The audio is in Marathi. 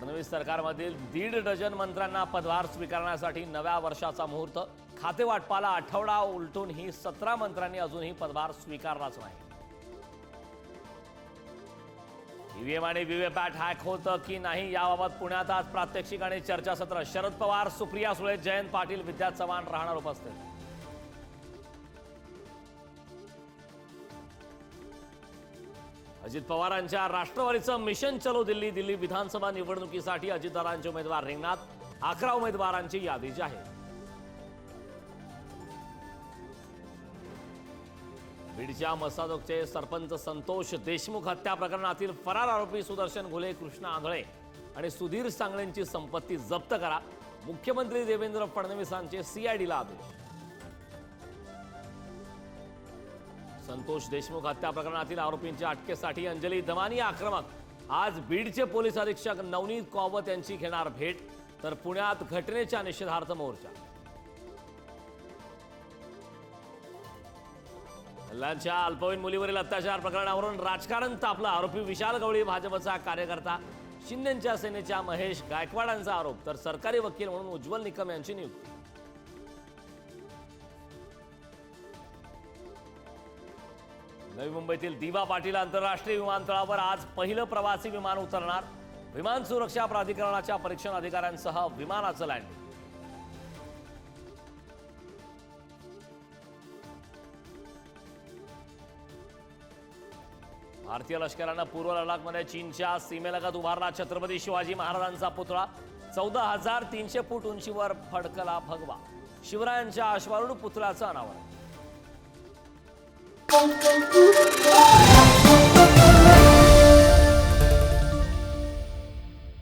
फडणवीस सरकारमधील 1.5 डझन मंत्र्यांना पदभार स्वीकारण्यासाठी नव्या वर्षाचा मुहूर्त। खातेवाटपाला आठवडा उलटून ही 17 मंत्र्यांनी अजूनही पदभार स्वीकारलाच नाही। ईव्हीएम आणि व्हीव्हीपॅट हॅक होतं की नाही याबाबत पुण्यात आज प्रात्यक्षिक आणि चर्चासत्र। शरद पवार, सुप्रिया सुळे, जयंत पाटील, विद्या चव्हाण राहणार उपस्थित। अजित पवारांच्या राष्ट्रवादीचं मिशन चलो दिल्ली। दिल्ली विधानसभा निवडणुकीसाठी अजितदादांचे उमेदवार रिंगणात। 11 उमेदवारांची यादी जाहीर। बीडच्या मसाजोगचे सरपंच संतोष देशमुख हत्या प्रकरणातील फरार आरोपी सुदर्शन घुले, कृष्णा आंधळे आणि सुधीर सांगळेंची संपत्ती जप्त करा। मुख्यमंत्री देवेंद्र फडणवीसांचे सीआयडीला आदेश। संतोष देशमुख हत्या प्रकरणातील आरोपींच्या अटकेसाठी अंजली दमानी आक्रमक। आज बीडचे पोलीस अधीक्षक नवनीत कौवत यांची घेणार भेट, तर पुण्यात घटनेच्या निषेधार्थ मोर्चा। कल्याणच्या अल्पवयीन मुलीवरील अत्याचार प्रकरणावरून राजकारण तापलं। आरोपी विशाल गवळी भाजपचा कार्यकर्ता। शिंदेच्या सेनेच्या महेश गायकवाडांचा आरोप, तर सरकारी वकील म्हणून उज्ज्वल निकम यांची नियुक्ती। नवी मुंबईतील दिवा पाटील आंतरराष्ट्रीय विमानतळावर आज पहिलं प्रवासी विमान उतरणार। विमान सुरक्षा प्राधिकरणाच्या परीक्षण अधिकाऱ्यांसह विमानाचं लँडिंग। भारतीय लष्करानं पूर्व लडाखमध्ये चीनच्या सीमेलगत उभारला छत्रपती शिवाजी महाराजांचा पुतळा। 14,300 फूट उंचीवर फडकला भगवा। शिवरायांच्या अश्वारूढ पुतळ्याचं अनावरण।